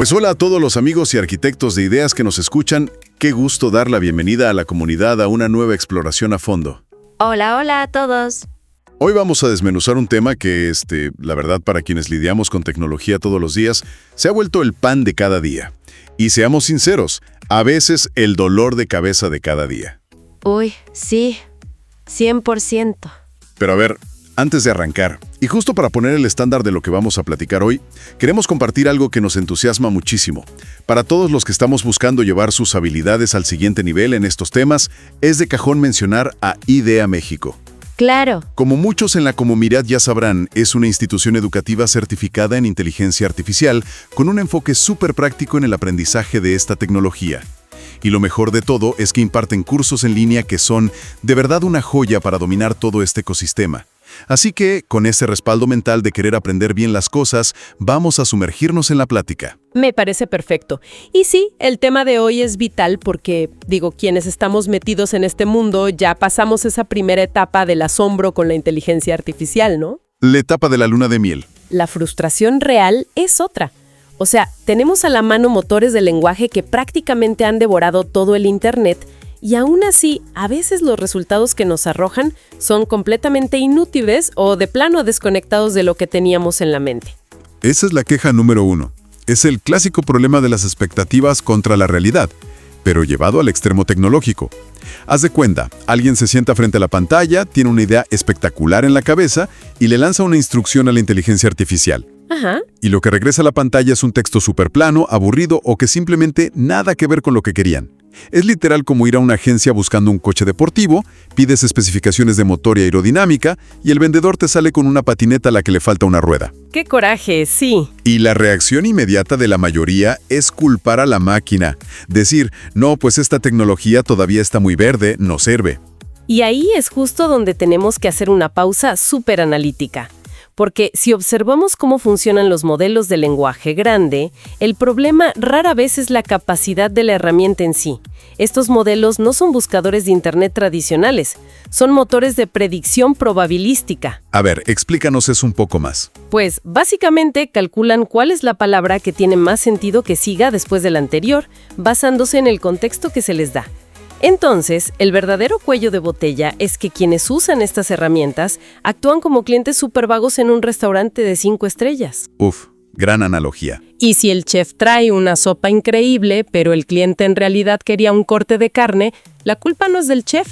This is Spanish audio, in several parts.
Pues hola a todos los amigos y arquitectos de ideas que nos escuchan. Qué gusto dar la bienvenida a la comunidad a una nueva exploración a fondo. Hola, hola a todos. Hoy vamos a desmenuzar un tema que, la verdad, para quienes lidiamos con tecnología todos los días, se ha vuelto el pan de cada día. Y seamos sinceros, a veces el dolor de cabeza de cada día. Uy, sí, 100%. Pero a ver, antes de arrancar, y justo para poner el estándar de lo que vamos a platicar hoy, queremos compartir algo que nos entusiasma muchísimo. Para todos los que estamos buscando llevar sus habilidades al siguiente nivel en estos temas, es de cajón mencionar a IDEA México. Claro. Como muchos en la comunidad ya sabrán, es una institución educativa certificada en inteligencia artificial con un enfoque súper práctico en el aprendizaje de esta tecnología. Y lo mejor de todo es que imparten cursos en línea que son de verdad una joya para dominar todo este ecosistema. Así que, con ese respaldo mental de querer aprender bien las cosas, vamos a sumergirnos en la plática. Me parece perfecto. Y sí, el tema de hoy es vital porque, quienes estamos metidos en este mundo ya pasamos esa primera etapa del asombro con la inteligencia artificial, ¿no? La etapa de la luna de miel. La frustración real es otra. O sea, tenemos a la mano motores de lenguaje que prácticamente han devorado todo el Internet y aún así, a veces los resultados que nos arrojan son completamente inútiles o de plano desconectados de lo que teníamos en la mente. Esa es la queja número 1. Es el clásico problema de las expectativas contra la realidad, pero llevado al extremo tecnológico. Haz de cuenta, alguien se sienta frente a la pantalla, tiene una idea espectacular en la cabeza y le lanza una instrucción a la inteligencia artificial. Ajá. Y lo que regresa a la pantalla es un texto súper plano, aburrido o que simplemente nada que ver con lo que querían. Es literal como ir a una agencia buscando un coche deportivo, pides especificaciones de motor y aerodinámica y el vendedor te sale con una patineta a la que le falta una rueda. ¡Qué coraje, sí! Y la reacción inmediata de la mayoría es culpar a la máquina. Decir, no, pues esta tecnología todavía está muy verde, no sirve. Y ahí es justo donde tenemos que hacer una pausa súper analítica. Porque si observamos cómo funcionan los modelos de lenguaje grande, el problema rara vez es la capacidad de la herramienta en sí. Estos modelos no son buscadores de Internet tradicionales, son motores de predicción probabilística. A ver, explícanos eso un poco más. Pues, básicamente calculan cuál es la palabra que tiene más sentido que siga después de la anterior, basándose en el contexto que se les da. Entonces, el verdadero cuello de botella es que quienes usan estas herramientas actúan como clientes súper vagos en un restaurante de 5 estrellas. Uf, gran analogía. Y si el chef trae una sopa increíble, pero el cliente en realidad quería un corte de carne, la culpa no es del chef.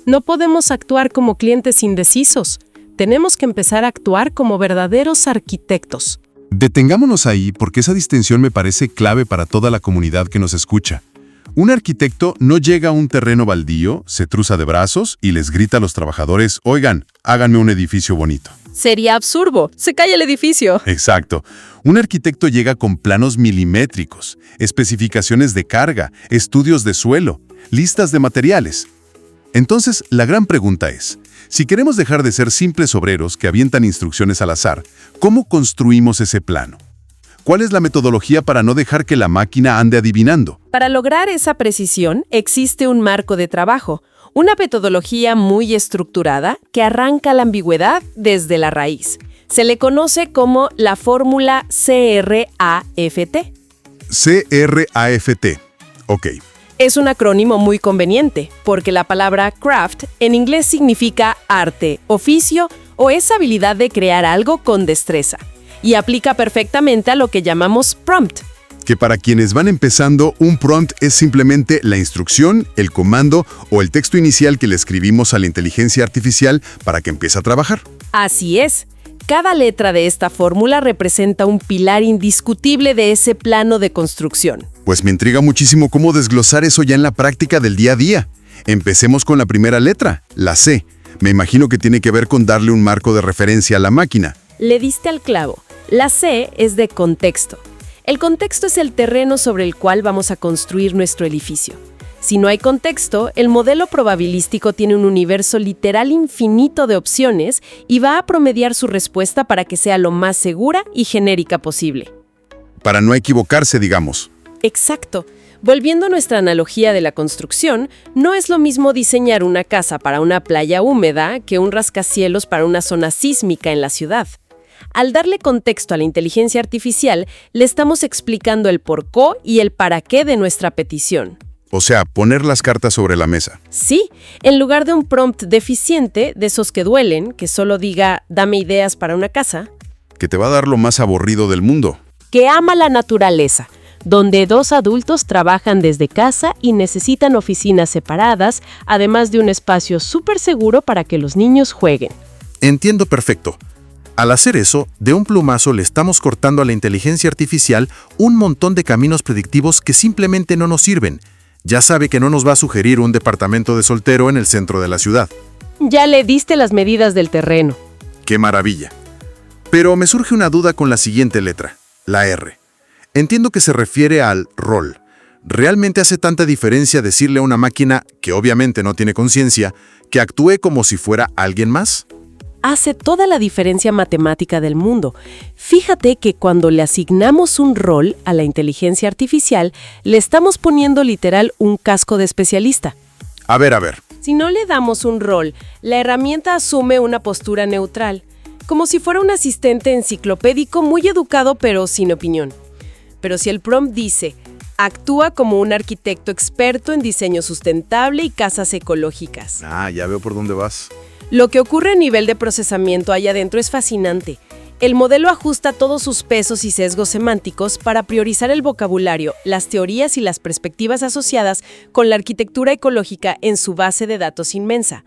No podemos actuar como clientes indecisos. Tenemos que empezar a actuar como verdaderos arquitectos. Detengámonos ahí porque esa distinción me parece clave para toda la comunidad que nos escucha. Un arquitecto no llega a un terreno baldío, se cruza de brazos y les grita a los trabajadores, oigan, háganme un edificio bonito. Sería absurdo, se cae el edificio. Exacto. Un arquitecto llega con planos milimétricos, especificaciones de carga, estudios de suelo, listas de materiales. Entonces, la gran pregunta es, si queremos dejar de ser simples obreros que avientan instrucciones al azar, ¿cómo construimos ese plano? ¿Cuál es la metodología para no dejar que la máquina ande adivinando? Para lograr esa precisión, existe un marco de trabajo, una metodología muy estructurada que arranca la ambigüedad desde la raíz. Se le conoce como la fórmula CRAFT. CRAFT. Ok. Es un acrónimo muy conveniente, porque la palabra craft en inglés significa arte, oficio o esa habilidad de crear algo con destreza. Y aplica perfectamente a lo que llamamos prompt. Que para quienes van empezando, un prompt es simplemente la instrucción, el comando o el texto inicial que le escribimos a la inteligencia artificial para que empiece a trabajar. Así es. Cada letra de esta fórmula representa un pilar indiscutible de ese plano de construcción. Pues me intriga muchísimo cómo desglosar eso ya en la práctica del día a día. Empecemos con la primera letra, la C. Me imagino que tiene que ver con darle un marco de referencia a la máquina. Le diste al clavo. La C es de contexto. El contexto es el terreno sobre el cual vamos a construir nuestro edificio. Si no hay contexto, el modelo probabilístico tiene un universo literal infinito de opciones y va a promediar su respuesta para que sea lo más segura y genérica posible. Para no equivocarse, digamos. Exacto. Volviendo a nuestra analogía de la construcción, no es lo mismo diseñar una casa para una playa húmeda que un rascacielos para una zona sísmica en la ciudad. Al darle contexto a la inteligencia artificial, le estamos explicando el porqué y el para qué de nuestra petición. O sea, poner las cartas sobre la mesa. Sí, en lugar de un prompt deficiente, de esos que duelen, que solo diga, dame ideas para una casa, Que te va a dar lo más aburrido del mundo. que ama la naturaleza, donde dos adultos trabajan desde casa y necesitan oficinas separadas, además de un espacio súper seguro para que los niños jueguen. Entiendo perfecto. Al hacer eso, de un plumazo le estamos cortando a la inteligencia artificial un montón de caminos predictivos que simplemente no nos sirven. Ya sabe que no nos va a sugerir un departamento de soltero en el centro de la ciudad. Ya le diste las medidas del terreno. ¡Qué maravilla! Pero me surge una duda con la siguiente letra, la R. Entiendo que se refiere al rol. ¿Realmente hace tanta diferencia decirle a una máquina, que obviamente no tiene conciencia, que actúe como si fuera alguien más? Hace toda la diferencia matemática del mundo. Fíjate que cuando le asignamos un rol a la inteligencia artificial, le estamos poniendo literal un casco de especialista. A ver. Si no le damos un rol, la herramienta asume una postura neutral, como si fuera un asistente enciclopédico muy educado pero sin opinión. Pero si el prompt dice, actúa como un arquitecto experto en diseño sustentable y casas ecológicas. Ya veo por dónde vas. Lo que ocurre a nivel de procesamiento allá adentro es fascinante. El modelo ajusta todos sus pesos y sesgos semánticos para priorizar el vocabulario, las teorías y las perspectivas asociadas con la arquitectura ecológica en su base de datos inmensa.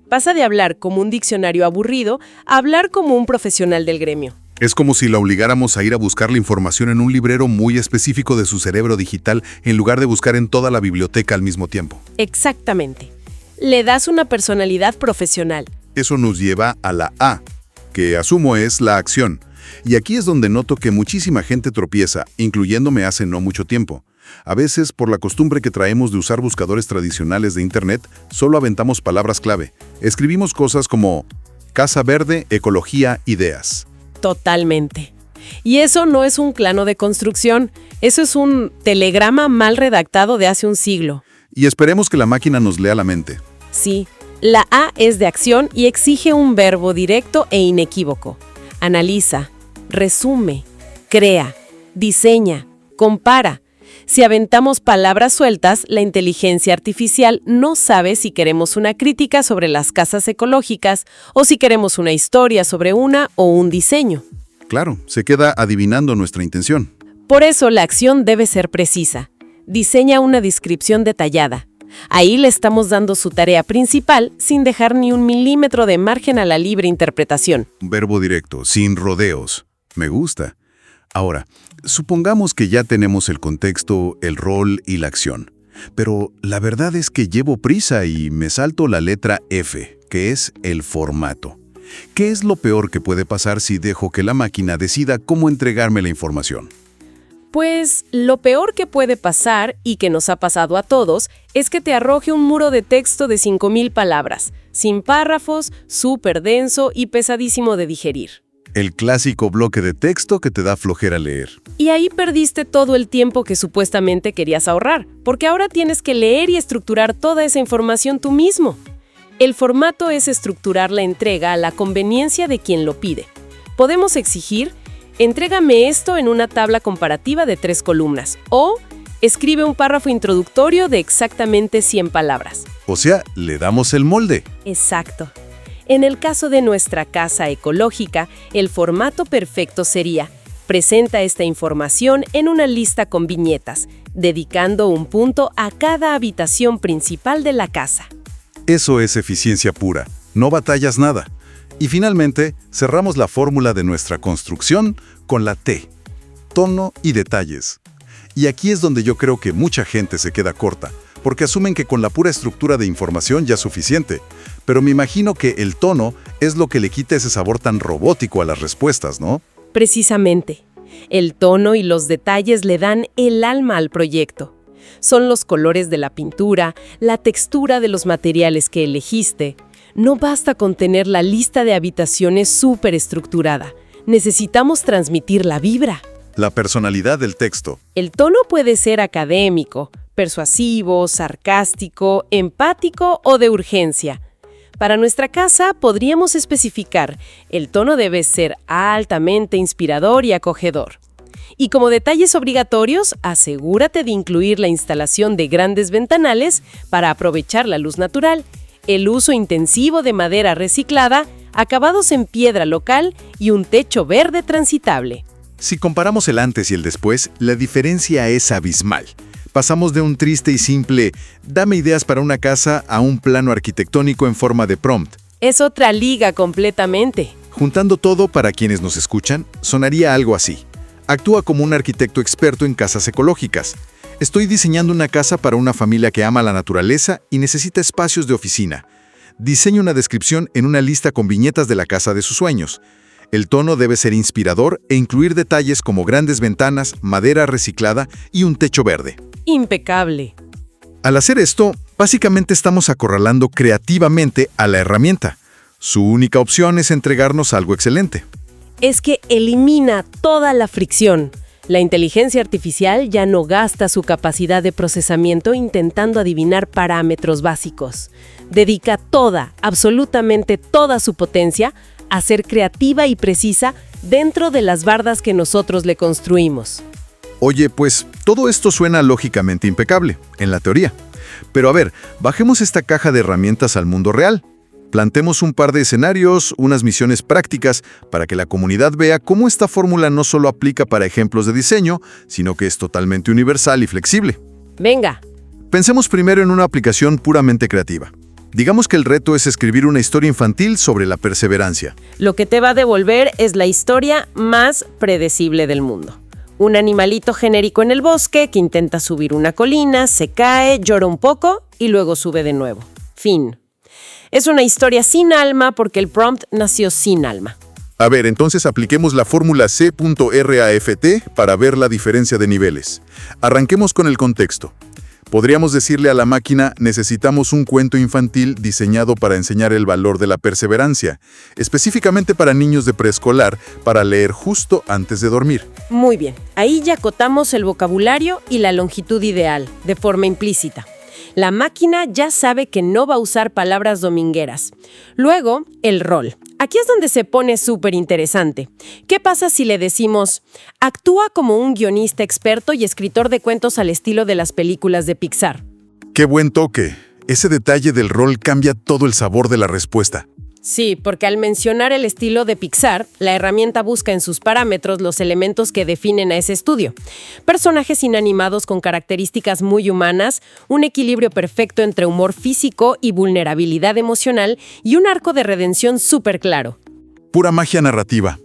Pasa de hablar como un diccionario aburrido a hablar como un profesional del gremio. Es como si la obligáramos a ir a buscar la información en un librero muy específico de su cerebro digital en lugar de buscar en toda la biblioteca al mismo tiempo. Exactamente. Le das una personalidad profesional. Eso nos lleva a la A, que asumo es la acción. Y aquí es donde noto que muchísima gente tropieza, incluyéndome hace no mucho tiempo. A veces, por la costumbre que traemos de usar buscadores tradicionales de Internet, solo aventamos palabras clave. Escribimos cosas como casa verde, ecología, ideas. Totalmente. Y eso no es un plano de construcción, eso es un telegrama mal redactado de hace un siglo. Y esperemos que la máquina nos lea la mente. Sí, la A es de acción y exige un verbo directo e inequívoco. Analiza, resume, crea, diseña, compara. Si aventamos palabras sueltas, la inteligencia artificial no sabe si queremos una crítica sobre las casas ecológicas o si queremos una historia sobre una o un diseño. Claro, se queda adivinando nuestra intención. Por eso la acción debe ser precisa. Diseña una descripción detallada. Ahí le estamos dando su tarea principal sin dejar ni un milímetro de margen a la libre interpretación. Verbo directo, sin rodeos. Me gusta. Ahora, supongamos que ya tenemos el contexto, el rol y la acción. Pero la verdad es que llevo prisa y me salto la letra F, que es el formato. ¿Qué es lo peor que puede pasar si dejo que la máquina decida cómo entregarme la información? Pues lo peor que puede pasar, y que nos ha pasado a todos, es que te arroje un muro de texto de 5,000 palabras, sin párrafos, súper denso y pesadísimo de digerir. El clásico bloque de texto que te da flojera leer. Y ahí perdiste todo el tiempo que supuestamente querías ahorrar, porque ahora tienes que leer y estructurar toda esa información tú mismo. El formato es estructurar la entrega a la conveniencia de quien lo pide. Podemos exigir, entrégame esto en una tabla comparativa de 3 columnas, o escribe un párrafo introductorio de exactamente 100 palabras. O sea, le damos el molde. Exacto. En el caso de nuestra casa ecológica, el formato perfecto sería: presenta esta información en una lista con viñetas, dedicando un punto a cada habitación principal de la casa. Eso es eficiencia pura. No batallas nada. Y finalmente, cerramos la fórmula de nuestra construcción con la T. Tono y detalles. Y aquí es donde yo creo que mucha gente se queda corta, porque asumen que con la pura estructura de información ya es suficiente. Pero me imagino que el tono es lo que le quita ese sabor tan robótico a las respuestas, ¿no? Precisamente. El tono y los detalles le dan el alma al proyecto. Son los colores de la pintura, la textura de los materiales que elegiste. No basta con tener la lista de habitaciones súper estructurada. Necesitamos transmitir la vibra. La personalidad del texto. El tono puede ser académico, persuasivo, sarcástico, empático o de urgencia. Para nuestra casa podríamos especificar: el tono debe ser altamente inspirador y acogedor. Y como detalles obligatorios, asegúrate de incluir la instalación de grandes ventanales para aprovechar la luz natural, el uso intensivo de madera reciclada, acabados en piedra local y un techo verde transitable. Si comparamos el antes y el después, la diferencia es abismal. Pasamos de un triste y simple «dame ideas para una casa» a un plano arquitectónico en forma de prompt. Es otra liga completamente. Juntando todo, para quienes nos escuchan, sonaría algo así. Actúa como un arquitecto experto en casas ecológicas. Estoy diseñando una casa para una familia que ama la naturaleza y necesita espacios de oficina. Diseño una descripción en una lista con viñetas de la casa de sus sueños. El tono debe ser inspirador e incluir detalles como grandes ventanas, madera reciclada y un techo verde. Impecable. Al hacer esto, básicamente estamos acorralando creativamente a la herramienta. Su única opción es entregarnos algo excelente. Es que elimina toda la fricción. La inteligencia artificial ya no gasta su capacidad de procesamiento intentando adivinar parámetros básicos. Dedica toda, absolutamente toda su potencia a ser creativa y precisa dentro de las bardas que nosotros le construimos. Oye, pues todo esto suena lógicamente impecable, en la teoría. Pero a ver, bajemos esta caja de herramientas al mundo real. Plantemos un par de escenarios, unas misiones prácticas, para que la comunidad vea cómo esta fórmula no solo aplica para ejemplos de diseño, sino que es totalmente universal y flexible. Venga. Pensemos primero en una aplicación puramente creativa. Digamos que el reto es escribir una historia infantil sobre la perseverancia. Lo que te va a devolver es la historia más predecible del mundo. Un animalito genérico en el bosque que intenta subir una colina, se cae, llora un poco y luego sube de nuevo. Fin. Es una historia sin alma porque el prompt nació sin alma. A ver, entonces apliquemos la fórmula C.RAFT para ver la diferencia de niveles. Arranquemos con el contexto. Podríamos decirle a la máquina: necesitamos un cuento infantil diseñado para enseñar el valor de la perseverancia, específicamente para niños de preescolar, para leer justo antes de dormir. Muy bien, ahí ya acotamos el vocabulario y la longitud ideal, de forma implícita. La máquina ya sabe que no va a usar palabras domingueras. Luego, el rol. Aquí es donde se pone súper interesante. ¿Qué pasa si le decimos: actúa como un guionista experto y escritor de cuentos al estilo de las películas de Pixar? ¡Qué buen toque! Ese detalle del rol cambia todo el sabor de la respuesta. Sí, porque al mencionar el estilo de Pixar, la herramienta busca en sus parámetros los elementos que definen a ese estudio. Personajes inanimados con características muy humanas, un equilibrio perfecto entre humor físico y vulnerabilidad emocional y un arco de redención súper claro. Pura magia narrativa.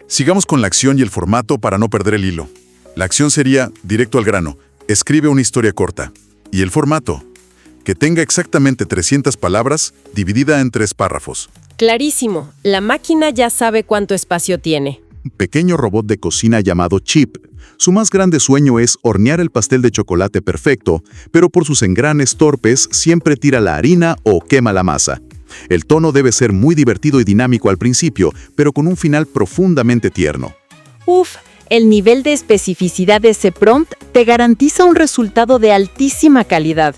Sigamos con la acción y el formato para no perder el hilo. La acción sería directo al grano. Escribe una historia corta. Y el formato, que tenga exactamente 300 palabras dividida en 3 párrafos. Clarísimo, la máquina ya sabe cuánto espacio tiene. Un pequeño robot de cocina llamado Chip. Su más grande sueño es hornear el pastel de chocolate perfecto, pero por sus engranes torpes siempre tira la harina o quema la masa. El tono debe ser muy divertido y dinámico al principio, pero con un final profundamente tierno. Uf, el nivel de especificidad de ese prompt te garantiza un resultado de altísima calidad.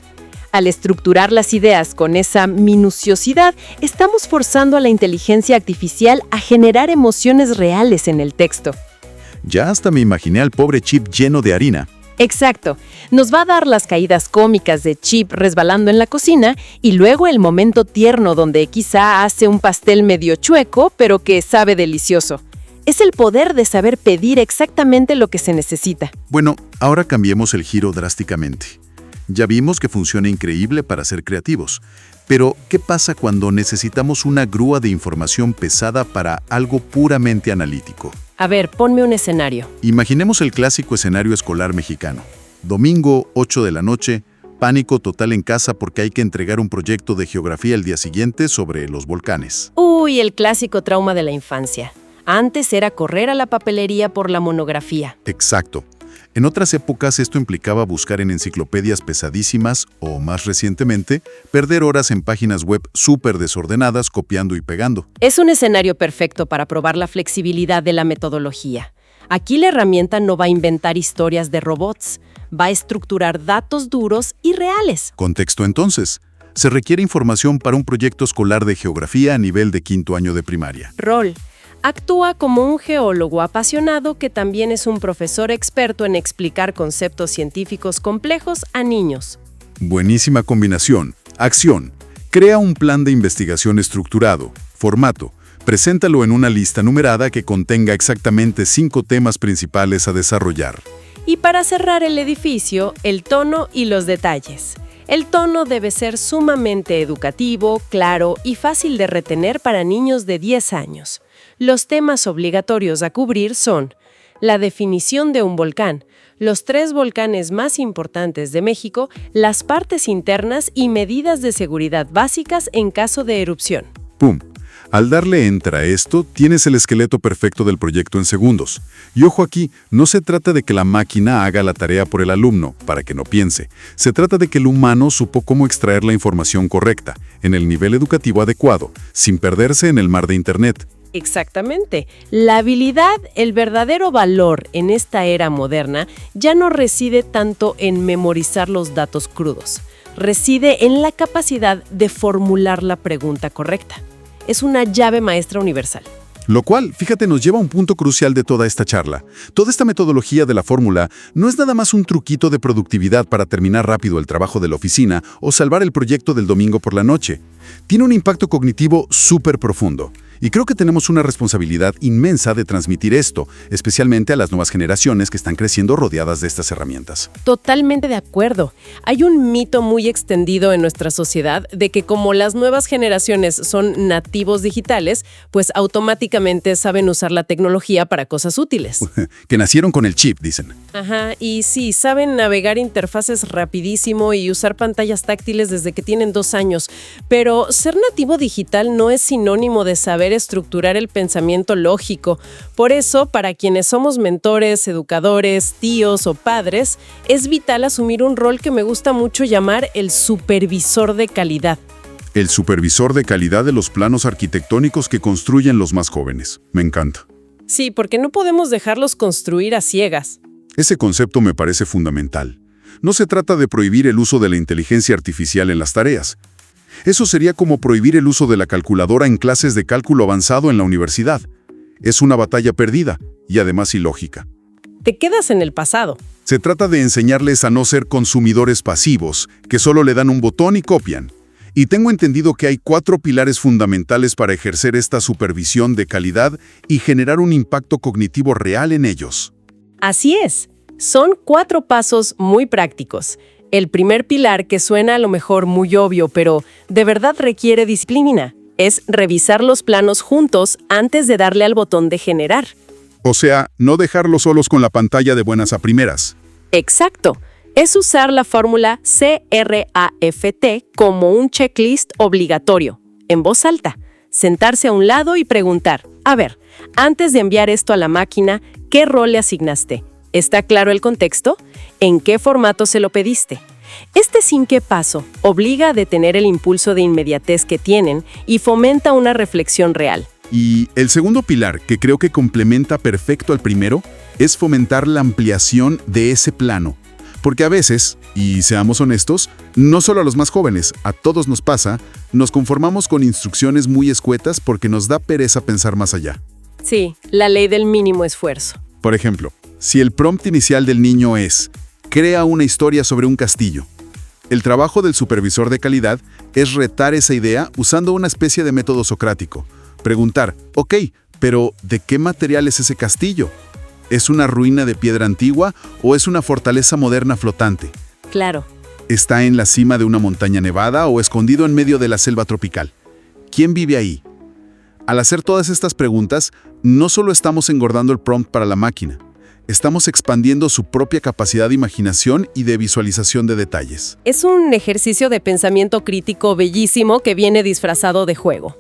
Al estructurar las ideas con esa minuciosidad, estamos forzando a la inteligencia artificial a generar emociones reales en el texto. Ya hasta me imaginé al pobre Chip lleno de harina. Exacto. Nos va a dar las caídas cómicas de Chip resbalando en la cocina y luego el momento tierno donde quizá hace un pastel medio chueco, pero que sabe delicioso. Es el poder de saber pedir exactamente lo que se necesita. Bueno, ahora cambiemos el giro drásticamente. Ya vimos que funciona increíble para ser creativos. Pero, ¿qué pasa cuando necesitamos una grúa de información pesada para algo puramente analítico? A ver, ponme un escenario. Imaginemos el clásico escenario escolar mexicano. Domingo, 8 de la noche, pánico total en casa porque hay que entregar un proyecto de geografía el día siguiente sobre los volcanes. Uy, el clásico trauma de la infancia. Antes era correr a la papelería por la monografía. Exacto. En otras épocas esto implicaba buscar en enciclopedias pesadísimas o, más recientemente, perder horas en páginas web súper desordenadas copiando y pegando. Es un escenario perfecto para probar la flexibilidad de la metodología. Aquí la herramienta no va a inventar historias de robots, va a estructurar datos duros y reales. Contexto entonces. se requiere información para un proyecto escolar de geografía a nivel de 5º año de primaria. Rol. Actúa como un geólogo apasionado que también es un profesor experto en explicar conceptos científicos complejos a niños. Buenísima combinación. Acción. Crea un plan de investigación estructurado. Formato. Preséntalo en una lista numerada que contenga exactamente 5 temas principales a desarrollar. Y para cerrar el edificio, el tono y los detalles. El tono debe ser sumamente educativo, claro y fácil de retener para niños de 10 años. Los temas obligatorios a cubrir son la definición de un volcán, los 3 volcanes más importantes de México, las partes internas y medidas de seguridad básicas en caso de erupción. ¡Pum! Al darle enter a esto, tienes el esqueleto perfecto del proyecto en segundos. Y ojo aquí, no se trata de que la máquina haga la tarea por el alumno, para que no piense. Se trata de que el humano supo cómo extraer la información correcta, en el nivel educativo adecuado, sin perderse en el mar de Internet. Exactamente. La habilidad, el verdadero valor en esta era moderna, ya no reside tanto en memorizar los datos crudos. Reside en la capacidad de formular la pregunta correcta. Es una llave maestra universal. Lo cual, fíjate, nos lleva a un punto crucial de toda esta charla. Toda esta metodología de la fórmula no es nada más un truquito de productividad para terminar rápido el trabajo de la oficina o salvar el proyecto del domingo por la noche. Tiene un impacto cognitivo súper profundo. Y creo que tenemos una responsabilidad inmensa de transmitir esto, especialmente a las nuevas generaciones que están creciendo rodeadas de estas herramientas. Totalmente de acuerdo. Hay un mito muy extendido en nuestra sociedad de que como las nuevas generaciones son nativos digitales, pues automáticamente saben usar la tecnología para cosas útiles. Que nacieron con el chip, dicen. Ajá, y sí, saben navegar interfaces rapidísimo y usar pantallas táctiles desde que tienen 2 años. Pero ser nativo digital no es sinónimo de saber estructurar el pensamiento lógico. Por eso, para quienes somos mentores, educadores, tíos o padres, es vital asumir un rol que me gusta mucho llamar el supervisor de calidad. El supervisor de calidad de los planos arquitectónicos que construyen los más jóvenes. Me encanta. Sí, porque no podemos dejarlos construir a ciegas. Ese concepto me parece fundamental. No se trata de prohibir el uso de la inteligencia artificial en las tareas. Eso sería como prohibir el uso de la calculadora en clases de cálculo avanzado en la universidad. Es una batalla perdida y además ilógica. Te quedas en el pasado. Se trata de enseñarles a no ser consumidores pasivos, que solo le dan un botón y copian. Y tengo entendido que hay 4 pilares fundamentales para ejercer esta supervisión de calidad y generar un impacto cognitivo real en ellos. Así es. Son 4 pasos muy prácticos. El primer pilar, que suena a lo mejor muy obvio, pero de verdad requiere disciplina, es revisar los planos juntos antes de darle al botón de generar. O sea, no dejarlos solos con la pantalla de buenas a primeras. Exacto. Es usar la fórmula CRAFT como un checklist obligatorio, en voz alta. Sentarse a un lado y preguntar, a ver, antes de enviar esto a la máquina, ¿qué rol le asignaste? ¿Está claro el contexto? ¿En qué formato se lo pediste? Este sin qué paso obliga a detener el impulso de inmediatez que tienen y fomenta una reflexión real. Y el segundo pilar, que creo que complementa perfecto al primero, es fomentar la ampliación de ese plano. Porque a veces, y seamos honestos, no solo a los más jóvenes, a todos nos pasa, nos conformamos con instrucciones muy escuetas porque nos da pereza pensar más allá. Sí, la ley del mínimo esfuerzo. Por ejemplo, si el prompt inicial del niño es «Crea una historia sobre un castillo», el trabajo del supervisor de calidad es retar esa idea usando una especie de método socrático. Preguntar, ok, pero ¿de qué material es ese castillo? ¿Es una ruina de piedra antigua o es una fortaleza moderna flotante? Claro. ¿Está en la cima de una montaña nevada o escondido en medio de la selva tropical? ¿Quién vive ahí? Al hacer todas estas preguntas, no solo estamos engordando el prompt para la máquina, estamos expandiendo su propia capacidad de imaginación y de visualización de detalles. Es un ejercicio de pensamiento crítico bellísimo que viene disfrazado de juego.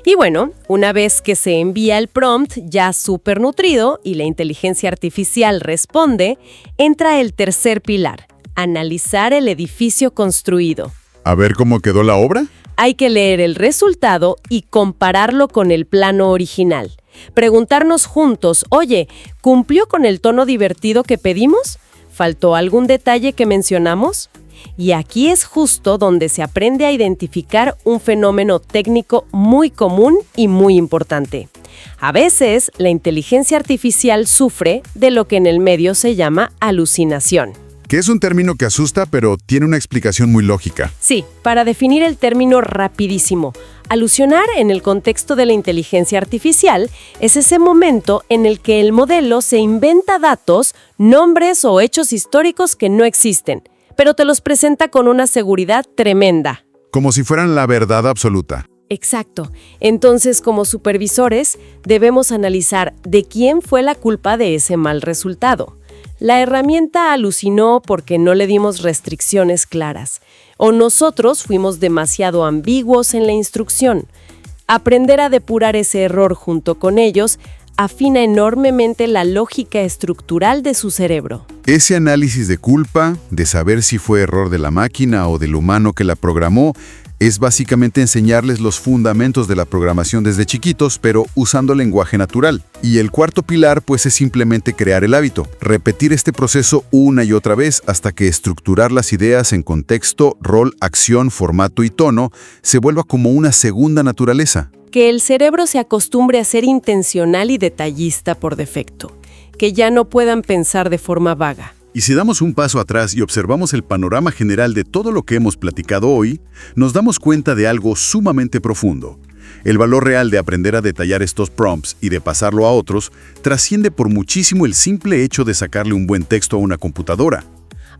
Y bueno, una vez que se envía el prompt ya súper nutrido y la inteligencia artificial responde, entra el tercer pilar, analizar el edificio construido. A ver cómo quedó la obra. Hay que leer el resultado y compararlo con el plano original. Preguntarnos juntos, oye, ¿cumplió con el tono divertido que pedimos? ¿Faltó algún detalle que mencionamos? Y aquí es justo donde se aprende a identificar un fenómeno técnico muy común y muy importante. A veces, la inteligencia artificial sufre de lo que en el medio se llama alucinación. Que es un término que asusta, pero tiene una explicación muy lógica. Sí, para definir el término rapidísimo, alusionar en el contexto de la inteligencia artificial es ese momento en el que el modelo se inventa datos, nombres o hechos históricos que no existen, pero te los presenta con una seguridad tremenda. Como si fueran la verdad absoluta. Exacto. Entonces, como supervisores, debemos analizar de quién fue la culpa de ese mal resultado. La herramienta alucinó porque no le dimos restricciones claras, o nosotros fuimos demasiado ambiguos en la instrucción. Aprender a depurar ese error junto con ellos afina enormemente la lógica estructural de su cerebro. Ese análisis de culpa, de saber si fue error de la máquina o del humano que la programó, es básicamente enseñarles los fundamentos de la programación desde chiquitos, pero usando lenguaje natural. Y el cuarto pilar, pues, es simplemente crear el hábito. Repetir este proceso una y otra vez hasta que estructurar las ideas en contexto, rol, acción, formato y tono se vuelva como una segunda naturaleza. Que el cerebro se acostumbre a ser intencional y detallista por defecto. Que ya no puedan pensar de forma vaga. Y si damos un paso atrás y observamos el panorama general de todo lo que hemos platicado hoy, nos damos cuenta de algo sumamente profundo. El valor real de aprender a detallar estos prompts y de pasarlo a otros trasciende por muchísimo el simple hecho de sacarle un buen texto a una computadora.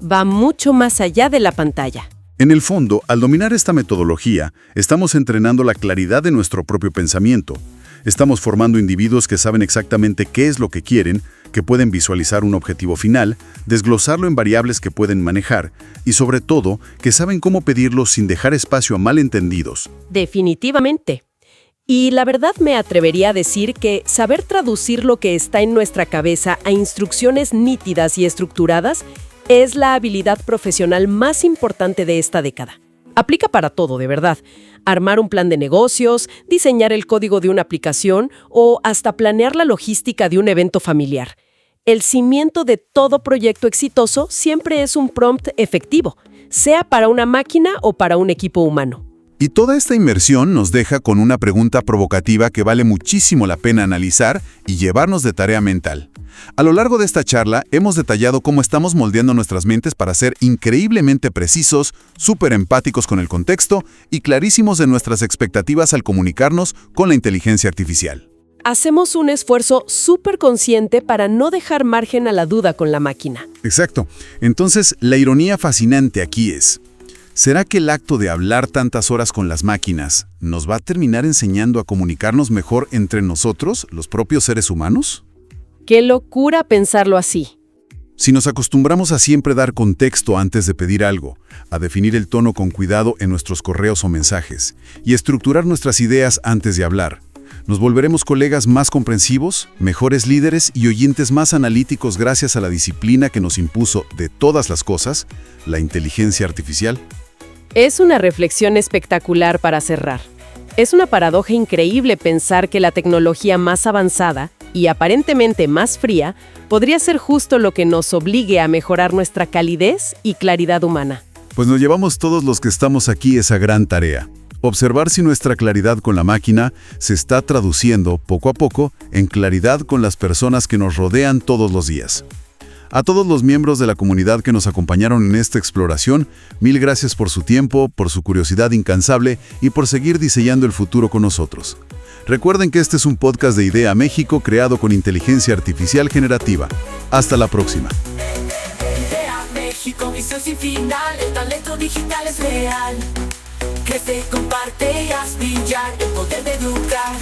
Va mucho más allá de la pantalla. En el fondo, al dominar esta metodología, estamos entrenando la claridad de nuestro propio pensamiento. Estamos formando individuos que saben exactamente qué es lo que quieren, que pueden visualizar un objetivo final, desglosarlo en variables que pueden manejar y, sobre todo, que saben cómo pedirlo sin dejar espacio a malentendidos. Definitivamente. Y la verdad me atrevería a decir que saber traducir lo que está en nuestra cabeza a instrucciones nítidas y estructuradas es la habilidad profesional más importante de esta década. Aplica para todo, de verdad. Armar un plan de negocios, diseñar el código de una aplicación o hasta planear la logística de un evento familiar. El cimiento de todo proyecto exitoso siempre es un prompt efectivo, sea para una máquina o para un equipo humano. Y toda esta inmersión nos deja con una pregunta provocativa que vale muchísimo la pena analizar y llevarnos de tarea mental. A lo largo de esta charla hemos detallado cómo estamos moldeando nuestras mentes para ser increíblemente precisos, súper empáticos con el contexto y clarísimos de nuestras expectativas al comunicarnos con la inteligencia artificial. Hacemos un esfuerzo súper consciente para no dejar margen a la duda con la máquina. Exacto. Entonces, la ironía fascinante aquí es: ¿será que el acto de hablar tantas horas con las máquinas nos va a terminar enseñando a comunicarnos mejor entre nosotros, los propios seres humanos? ¡Qué locura pensarlo así! Si nos acostumbramos a siempre dar contexto antes de pedir algo, a definir el tono con cuidado en nuestros correos o mensajes, y estructurar nuestras ideas antes de hablar, nos volveremos colegas más comprensivos, mejores líderes y oyentes más analíticos gracias a la disciplina que nos impuso, de todas las cosas, la inteligencia artificial. Es una reflexión espectacular para cerrar. Es una paradoja increíble pensar que la tecnología más avanzada y aparentemente más fría podría ser justo lo que nos obligue a mejorar nuestra calidez y claridad humana. Pues nos llevamos todos los que estamos aquí esa gran tarea: observar si nuestra claridad con la máquina se está traduciendo poco a poco en claridad con las personas que nos rodean todos los días. A todos los miembros de la comunidad que nos acompañaron en esta exploración, mil gracias por su tiempo, por su curiosidad incansable y por seguir diseñando el futuro con nosotros. Recuerden que este es un podcast de Idea México creado con inteligencia artificial generativa. Hasta la próxima. Idea México, misión sin final, el talento digital es real. Crece, comparte y haz brillar el poder de educar.